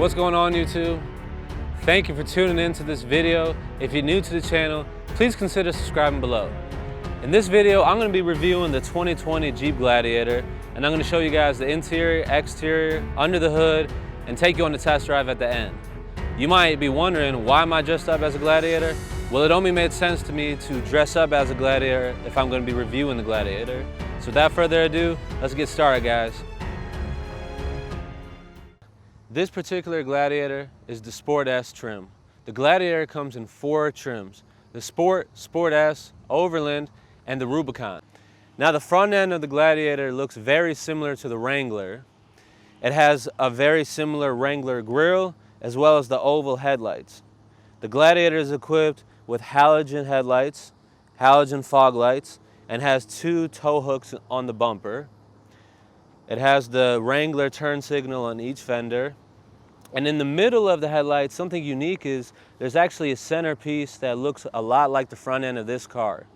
What's going on, YouTube? Thank you for tuning in to this video. If you're new to the channel, please consider subscribing below. In this video, I'm going to be reviewing the 2020 Jeep Gladiator, and I'm going to show you guys the interior, exterior, under the hood, and take you on the test drive at the end. You might be wondering, why am I dressed up as a Gladiator? Well, it only made sense to me to dress up as a Gladiator if I'm going to be reviewing the Gladiator. So without further ado, let's get started, guys. This particular Gladiator is the Sport S trim. The Gladiator comes in 4 trims: the Sport, Sport S, Overland, and the Rubicon. Now, the front end of the Gladiator looks very similar to the Wrangler. It has a very similar Wrangler grille as well as the oval headlights. The Gladiator is equipped with halogen headlights, halogen fog lights, and has 2 tow hooks on the bumper. It has the Wrangler turn signal on each fender. And in the middle of the headlights, something unique is there's actually a centerpiece that looks a lot like the front end of this car.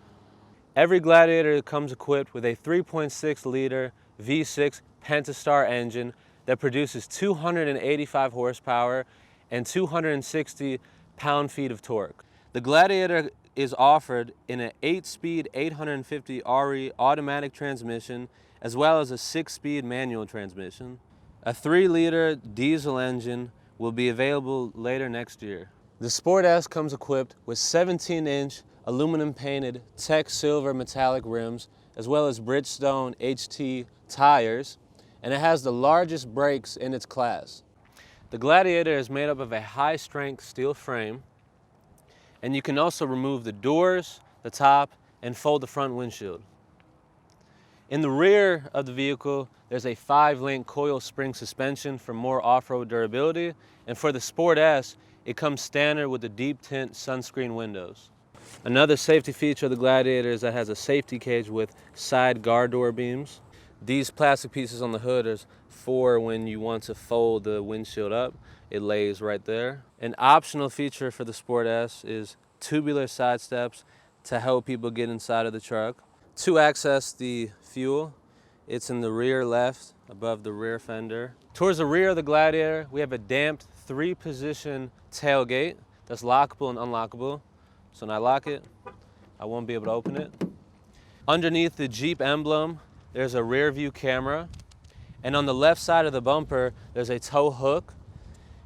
Every Gladiator comes equipped with a 3.6 liter V6 Pentastar engine that produces 285 horsepower and 260 pound-feet of torque. The Gladiator is offered in an 8-speed 850 RE automatic transmission, as well as a 6-speed manual transmission. A 3-liter diesel engine will be available later next year. The Sport S comes equipped with 17-inch aluminum painted Tech Silver metallic rims, as well as Bridgestone HT tires, and it has the largest brakes in its class. The Gladiator is made up of a high-strength steel frame, and you can also remove the doors, the top, and fold the front windshield. In the rear of the vehicle, there's a 5-link coil spring suspension for more off-road durability, and for the Sport S, it comes standard with the deep tint sunscreen windows. Another safety feature of the Gladiator is that it has a safety cage with side guard door beams. These plastic pieces on the hood are for when you want to fold the windshield up. It lays right there. An optional feature for the Sport S is tubular side steps to help people get inside of the truck. To access the fuel, it's in the rear left above the rear fender. Towards the rear of the Gladiator, we have a damped 3-position tailgate that's lockable and unlockable. So when I lock it, I won't be able to open it. Underneath the Jeep emblem, there's a rear view camera. And on the left side of the bumper, there's a tow hook.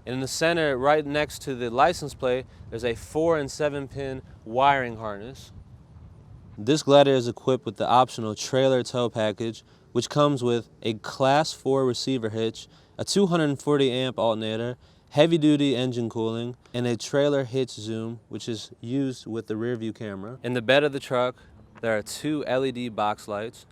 And in the center, right next to the license plate, there's a 4- and 7-pin wiring harness. This Gladiator is equipped with the optional trailer tow package, which comes with a Class 4 receiver hitch, a 240 amp alternator, heavy-duty engine cooling, and a trailer hitch zoom, which is used with the rear view camera. In the bed of the truck, there are 2 LED box lights,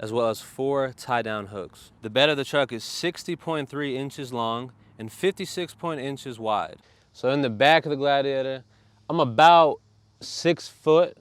as well as 4 tie-down hooks. The bed of the truck is 60.3 inches long and 56 inches wide. So in the back of the Gladiator, I'm about 6 foot.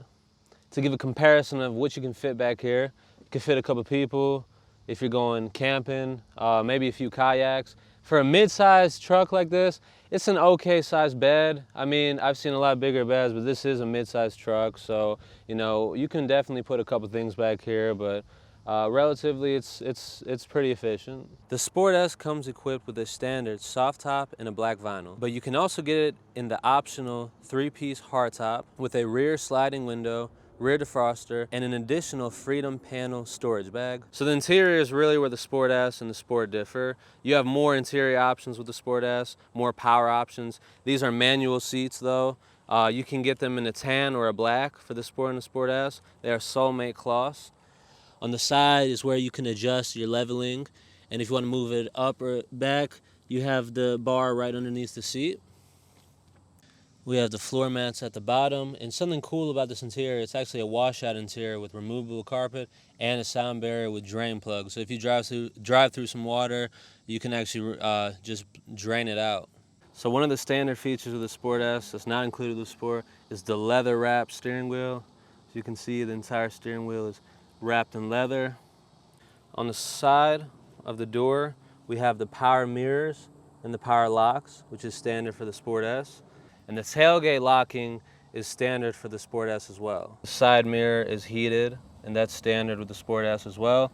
To give a comparison of what you can fit back here, you can fit a couple people if you're going camping, maybe a few kayaks. For a mid-sized truck like this, it's an okay sized bed. I mean, I've seen a lot bigger beds, but this is a mid-sized truck, so you know, you can definitely put a couple things back here, but relatively it's pretty efficient. The Sport S comes equipped with a standard soft top and a black vinyl, but you can also get it in the optional 3-piece hardtop with a rear sliding window, rear defroster, and an additional Freedom panel storage bag. So the interior is really where the Sport S and the Sport differ. You have more interior options with the Sport S, more power options. These are manual seats though. You can get them in a tan or a black for the Sport and the Sport S. They are Soulmate cloths. On the side is where you can adjust your leveling, and if you want to move it up or back, you have the bar right underneath the seat. We have the floor mats at the bottom, and something cool about this interior, it's actually a washout interior with removable carpet and a sound barrier with drain plugs. So if you drive through some water, you can actually just drain it out. So one of the standard features of the Sport S that's not included with the Sport is the leather wrapped steering wheel. As you can see, the entire steering wheel is wrapped in leather. On the side of the door, we have the power mirrors and the power locks, which is standard for the Sport S. And the tailgate locking is standard for the Sport S as well. The side mirror is heated, and that's standard with the Sport S as well.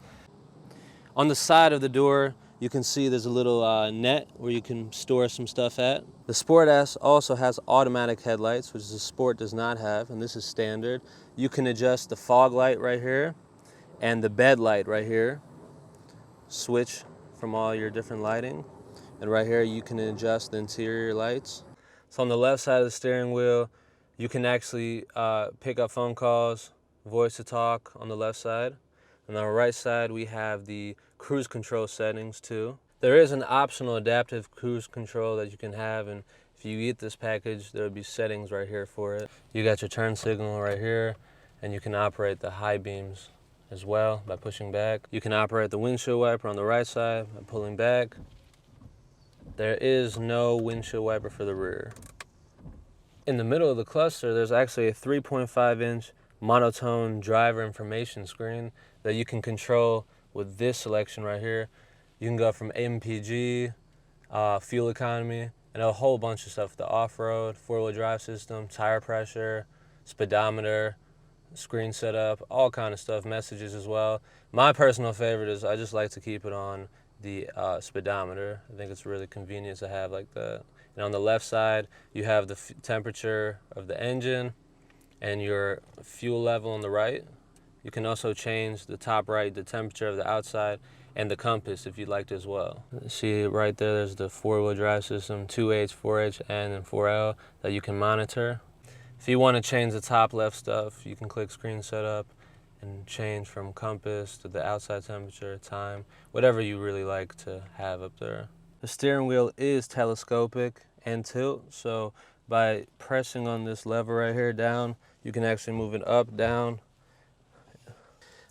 On the side of the door, you can see there's a little net where you can store some stuff at. The Sport S also has automatic headlights, which the Sport does not have, and this is standard. You can adjust the fog light right here and the bed light right here. Switch from all your different lighting. And right here you can adjust the interior lights. So on the left side of the steering wheel, you can actually pick up phone calls, voice to talk on the left side. And on the right side, we have the cruise control settings too. There is an optional adaptive cruise control that you can have, and if you get this package, there will be settings right here for it. You got your turn signal right here, and you can operate the high beams as well by pushing back. You can operate the windshield wiper on the right side by pulling back. There is no windshield wiper for the rear. In the middle of the cluster, there's actually a 3.5-inch monotone driver information screen that you can control with this selection right here. You can go from MPG, fuel economy, and a whole bunch of stuff. The off-road, four-wheel drive system, tire pressure, speedometer, screen setup, all kind of stuff, messages as well. My personal favorite is I just like to keep it on the speedometer. I think it's really convenient to have like that. And on the left side, you have the temperature of the engine and your fuel level on the right. You can also change the top right, the temperature of the outside, and the compass if you'd like to as well. See right there, there's the four-wheel drive system, 2H, 4H, and then 4L that you can monitor. If you want to change the top left stuff, you can click screen setup and change from compass to the outside temperature, time, whatever you really like to have up there. The steering wheel is telescopic and tilt, so by pressing on this lever right here down, you can actually move it up, down.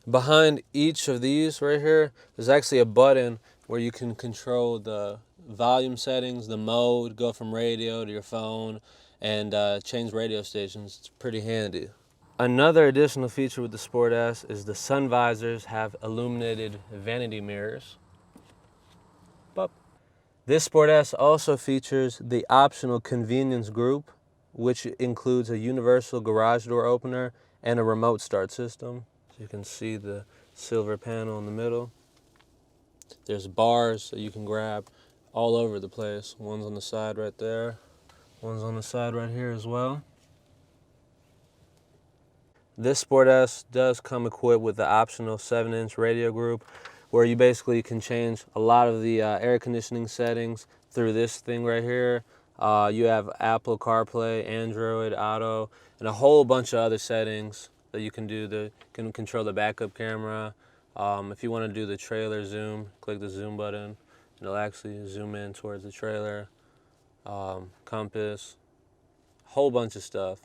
Behind each of these right here, there's actually a button where you can control the volume settings, the mode, go from radio to your phone, and change radio stations. It's pretty handy. Another additional feature with the Sport S is the sun visors have illuminated vanity mirrors. Bup. This Sport S also features the optional convenience group, which includes a universal garage door opener and a remote start system. So you can see the silver panel in the middle. There's bars that you can grab all over the place. One's on the side right there. One's on the side right here as well. This Sport S does come equipped with the optional 7-inch radio group, where you basically can change a lot of the air conditioning settings through this thing right here. You have Apple CarPlay, Android Auto, and a whole bunch of other settings that you can do. You can control the backup camera. If you want to do the trailer zoom, click the zoom button, and it'll actually zoom in towards the trailer. Compass, whole bunch of stuff.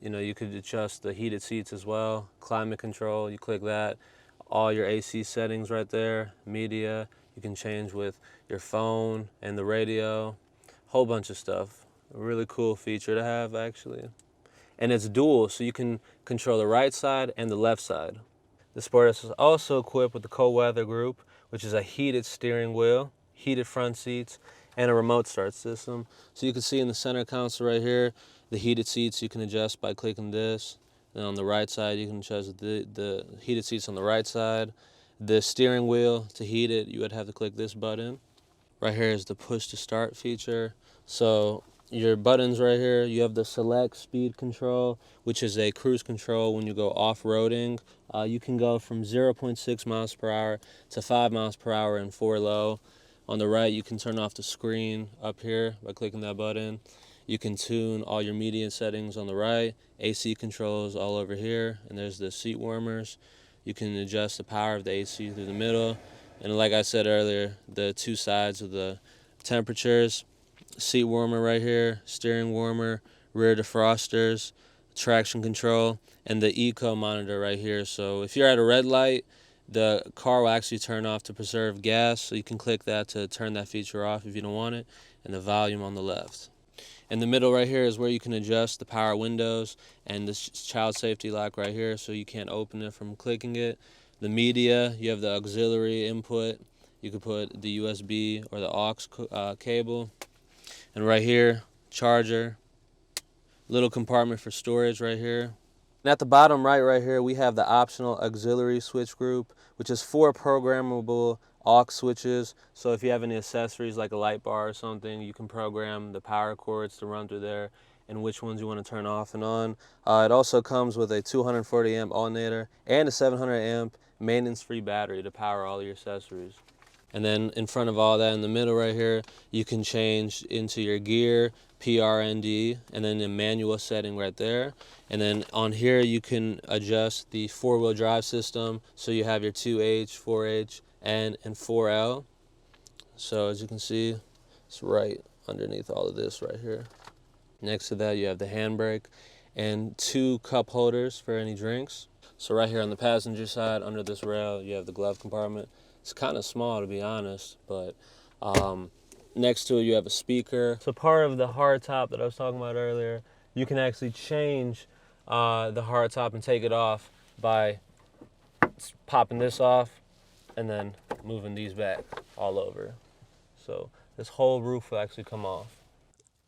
You know, you could adjust the heated seats as well, climate control, you click that, all your AC settings right there, media, you can change with your phone and the radio, whole bunch of stuff. A really cool feature to have actually. And it's dual, so you can control the right side and the left side. The Sport S is also equipped with the cold weather group, which is a heated steering wheel, heated front seats, and a remote start system. So you can see in the center console right here, the heated seats you can adjust by clicking this. And on the right side, you can adjust the heated seats on the right side. The steering wheel, to heat it, you would have to click this button. Right here is the push to start feature. So your buttons right here, you have the select speed control, which is a cruise control when you go off-roading. You can go from 0.6 miles per hour to 5 miles per hour in 4 low. On the right, you can turn off the screen up here by clicking that button. You can tune all your media settings on the right, AC controls all over here, and there's the seat warmers. You can adjust the power of the AC through the middle. And like I said earlier, the two sides of the temperatures, seat warmer right here, steering warmer, rear defrosters, traction control, and the eco monitor right here. So if you're at a red light, the car will actually turn off to preserve gas, so you can click that to turn that feature off if you don't want it, and the volume on the left. In the middle right here is where you can adjust the power windows and the child safety lock right here, so you can't open it from clicking it. The media, you have the auxiliary input. You can put the USB or the aux cable. And right here, charger, little compartment for storage right here. And at the bottom right here, we have the optional auxiliary switch group, which is 4 programmable aux switches. So if you have any accessories like a light bar or something, you can program the power cords to run through there and which ones you want to turn off and on. It also comes with a 240 amp alternator and a 700 amp maintenance-free battery to power all your accessories. And then in front of all that, in the middle right here, you can change into your gear, PRND, and then the manual setting right there. And then on here, you can adjust the 4-wheel drive system. So you have your 2H, 4H, and 4L. So as you can see, it's right underneath all of this right here. Next to that, you have the handbrake and 2 cup holders for any drinks. So right here on the passenger side, under this rail, you have the glove compartment. It's kind of small, to be honest, but next to it you have a speaker. So part of the hard top that I was talking about earlier, you can actually change the hard top and take it off by popping this off and then moving these back all over. So this whole roof will actually come off.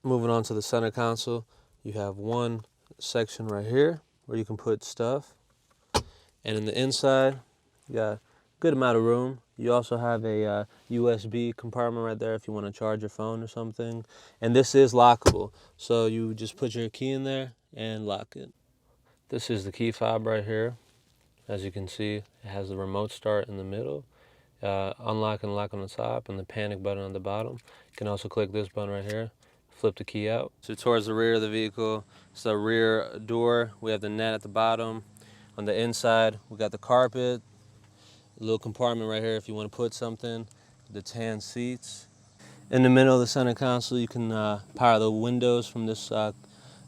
Moving on to the center console, you have one section right here where you can put stuff. And in the inside, you got a good amount of room. You also have a USB compartment right there if you want to charge your phone or something. And this is lockable. So you just put your key in there and lock it. This is the key fob right here. As you can see, it has the remote start in the middle, unlock and lock on the top, and the panic button on the bottom. You can also click this button right here, flip the key out. So towards the rear of the vehicle, it's the rear door. We have the net at the bottom. On the inside, we got the carpet, a little compartment right here if you want to put something, the tan seats. In the middle of the center console, you can power the windows from this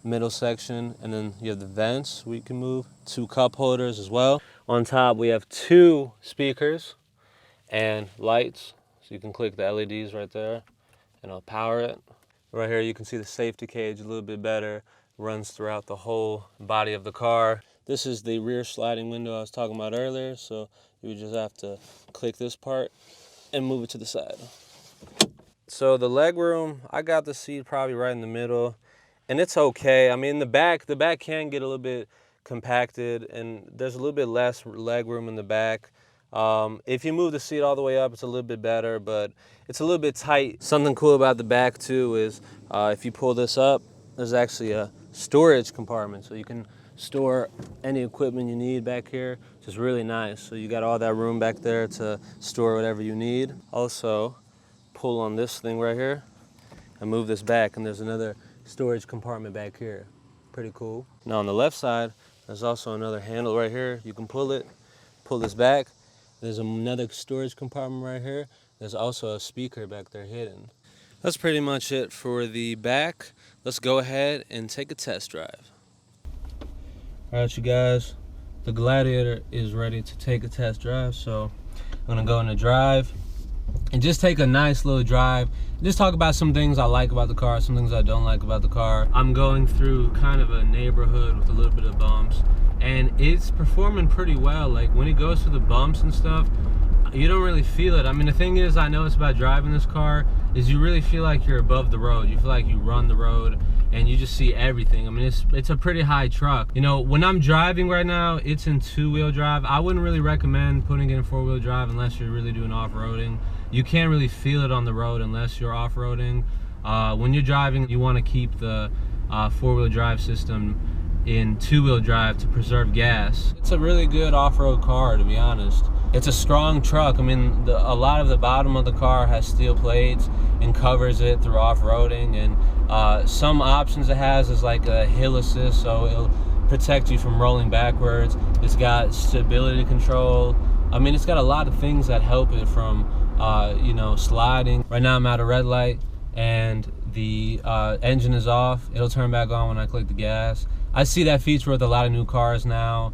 middle section, and then you have the vents we can move, 2 cup holders as well. On top, we have 2 speakers and lights, so you can click the LEDs right there, and I'll power it. Right here, you can see the safety cage a little bit better, runs throughout the whole body of the car. This is the rear sliding window I was talking about earlier, so you would just have to click this part and move it to the side. So the leg room, I got the seat probably right in the middle, and it's okay. I mean, the back can get a little bit compacted, and there's a little bit less leg room in the back. If you move the seat all the way up, it's a little bit better, but it's a little bit tight. Something cool about the back too is if you pull this up, there's actually a storage compartment, so you can store any equipment you need back here, which is really nice. So you got all that room back there to store whatever you need. Also, pull on this thing right here and move this back, and there's another storage compartment back here. Pretty cool. Now on the left side, there's also another handle right here. You can pull it, pull this back. There's another storage compartment right here. There's also a speaker back there hidden. That's pretty much it for the back. Let's go ahead and take a test drive. All right, you guys, the Gladiator is ready to take a test drive. So I'm gonna go in the drive and just take a nice little drive. Just talk about some things I like about the car, some things I don't like about the car. I'm going through kind of a neighborhood with a little bit of bumps, and it's performing pretty well. Like when it goes through the bumps and stuff, you don't really feel it. I mean, the thing is, I noticed about driving this car is you really feel like you're above the road. You feel like you run the road and you just see everything. I mean, it's a pretty high truck. You know, when I'm driving right now, it's in 2-wheel drive. I wouldn't really recommend putting it in 4-wheel drive unless you're really doing off-roading. You can't really feel it on the road unless you're off-roading. When you're driving, you want to keep the 4-wheel drive system in 2-wheel drive to preserve gas. It's a really good off-road car, to be honest. It's a strong truck. I mean, a lot of the bottom of the car has steel plates and covers it through off-roading, and some options it has is like a hill assist, so it'll protect you from rolling backwards. It's got stability control. I mean, it's got a lot of things that help it from you know, sliding. Right now I'm at a red light and the engine is off. It'll turn back on when I click the gas. I see that feature with a lot of new cars now.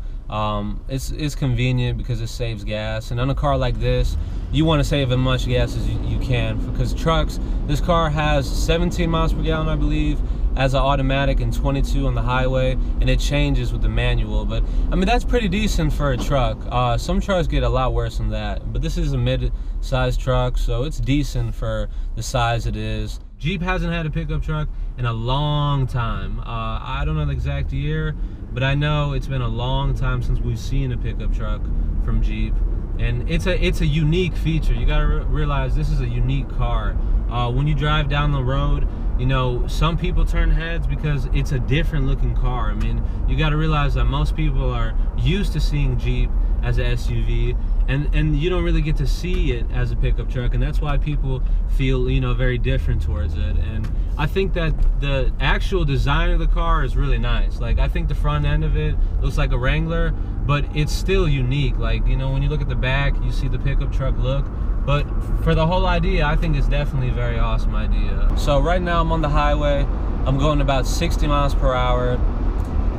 It's convenient because it saves gas, and on a car like this, you want to save as much gas as you can, because trucks, this car has 17 miles per gallon, I believe, as an automatic, and 22 on the highway, and it changes with the manual. But I mean, that's pretty decent for a truck. Some trucks get a lot worse than that, but this is a mid-sized truck, so it's decent for the size it is. Jeep hasn't had a pickup truck in a long time. I don't know the exact year, but I know it's been a long time since we've seen a pickup truck from Jeep. And it's a unique feature. You gotta realize this is a unique car. When you drive down the road, you know, some people turn heads because it's a different looking car. I mean, you gotta realize that most people are used to seeing Jeep as an SUV, and you don't really get to see it as a pickup truck, and that's why people feel, you know, very different towards it. And I think that the actual design of the car is really nice. Like, I think the front end of it looks like a Wrangler, but it's still unique. Like, you know, when you look at the back, you see the pickup truck look, but for the whole idea, I think it's definitely a very awesome idea. So right now I'm on the highway. I'm going about 60 miles per hour,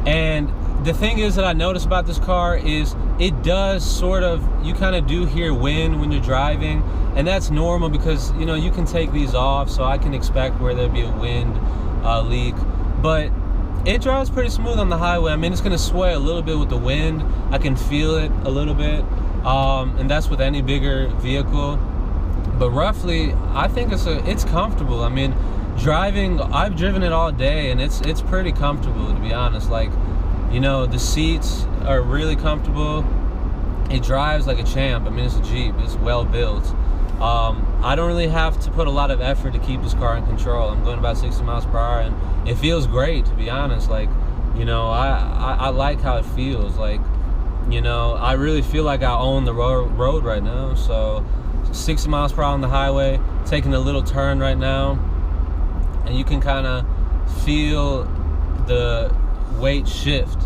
and the thing is that I noticed about this car is it does sort of, you kind of do hear wind when you're driving, and that's normal because, you know, you can take these off, so I can expect where there'd be a wind leak, but it drives pretty smooth on the highway. I mean, it's gonna sway a little bit with the wind. I can feel it a little bit, and that's with any bigger vehicle, but roughly I think it's comfortable. I mean, driving, I've driven it all day, and it's pretty comfortable, to be honest. Like, you know, the seats are really comfortable. It drives like a champ. I mean, it's a Jeep, it's well built. I don't really have to put a lot of effort to keep this car in control. I'm going about 60 miles per hour, and it feels great, to be honest. Like, you know, I like how it feels. Like, you know, I really feel like I own the road right now. So 60 miles per hour on the highway, taking a little turn right now, and you can kind of feel the weight shift.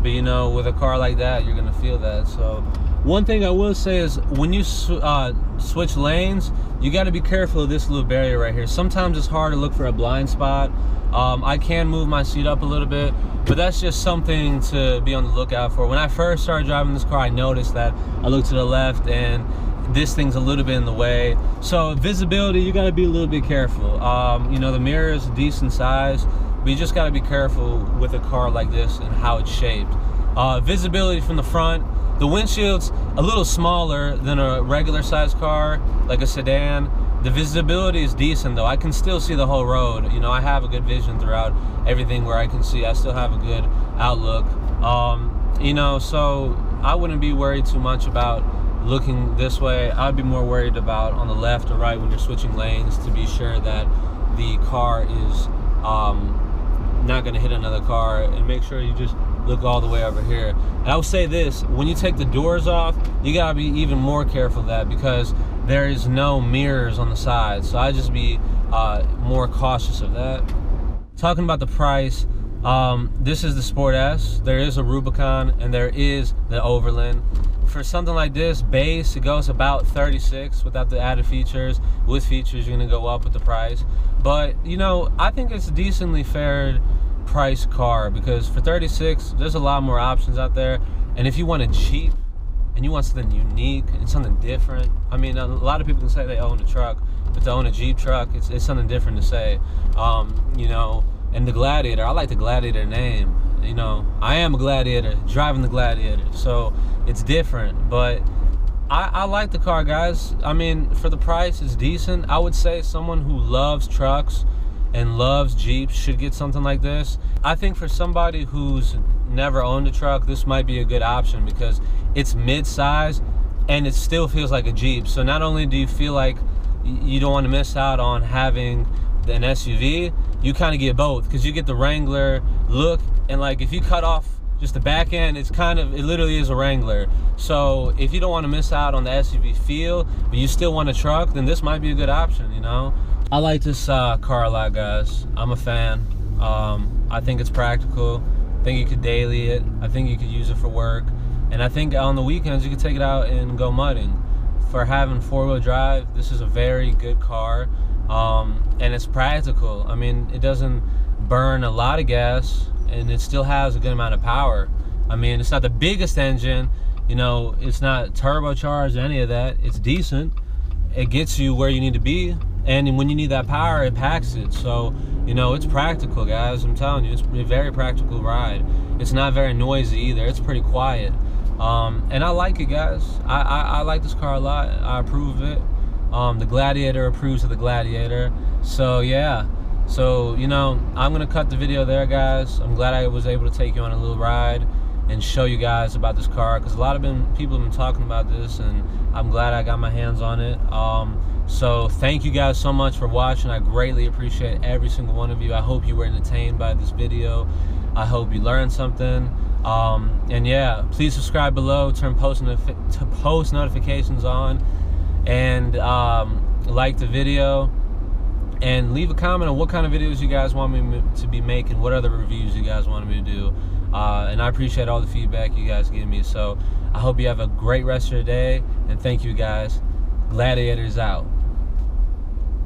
But, you know, with a car like that, you're gonna feel that. So one thing I will say is when you switch lanes, you got to be careful of this little barrier right here. Sometimes it's hard to look for a blind spot. I can move my seat up a little bit, but that's just something to be on the lookout for. When I first started driving this car, I noticed that I looked to the left and this thing's a little bit in the way. So visibility, you got to be a little bit careful. You know, the mirror is a decent size, but you just got to be careful with a car like this and how it's shaped. Visibility from the front, the windshield's a little smaller than a regular size car, like a sedan. The visibility is decent though. I can still see the whole road. You know, I have a good vision throughout everything where I can see. I still have a good outlook. You know, so I wouldn't be worried too much about looking this way. I'd be more worried about on the left or right when you're switching lanes, to be sure that the car is not going to hit another car, and make sure you just look all the way over here. And I will say this, when you take the doors off, you got to be even more careful of that, because there is no mirrors on the side. So I just be more cautious of that. Talking about the price, this is the Sport S, there is a Rubicon, and there is the Overland. For something like this, base, it goes about 36 without the added features. With features, you're gonna go up with the price. But, you know, I think it's a decently fair price car, because for 36, there's a lot more options out there. And if you want a Jeep, and you want something unique and something different, I mean, a lot of people can say they own a truck, but to own a Jeep truck, it's something different to say. You know, and the Gladiator, I like the Gladiator name. You know, I am a Gladiator, driving the Gladiator, so it's different. But I like the car, guys. I mean, for the price, it's decent. I would say someone who loves trucks and loves Jeeps should get something like this. I think for somebody who's never owned a truck, this might be a good option, because it's mid-size and it still feels like a Jeep. So not only do you feel like you don't want to miss out on having an SUV, you kind of get both, because you get the Wrangler look, and like if you cut off just the back end, it literally is a Wrangler. So if you don't want to miss out on the SUV feel, but you still want a truck, then this might be a good option, you know? I like this car a lot, guys. I'm a fan. I think it's practical. I think you could daily it. I think you could use it for work. And I think on the weekends, you could take it out and go mudding. For having four-wheel drive, this is a very good car. And it's practical. I mean, it doesn't burn a lot of gas, and it still has a good amount of power. I mean, it's not the biggest engine, you know, it's not turbocharged or any of that. It's decent. It gets you where you need to be, and when you need that power, it packs it. So, you know, it's practical, guys. I'm telling you, it's a very practical ride. It's not very noisy either. It's pretty quiet. And I like it, guys. I like this car a lot. I approve of it. The Gladiator approves of the Gladiator. So yeah, so, you know, I'm gonna cut the video there, guys. I'm glad I was able to take you on a little ride. and show you guys about this car, because a lot of people have been talking about this, and I'm glad I got my hands on it. So thank you guys so much for watching. I greatly appreciate every single one of you. I hope you were entertained by this video. I hope you learned something. And yeah, please subscribe below, turn post notifications on, and like the video, and leave a comment on what kind of videos you guys want me to be making, what other reviews you guys want me to do. And I appreciate all the feedback you guys give me. So I hope you have a great rest of your day, and thank you guys. Gladiators out.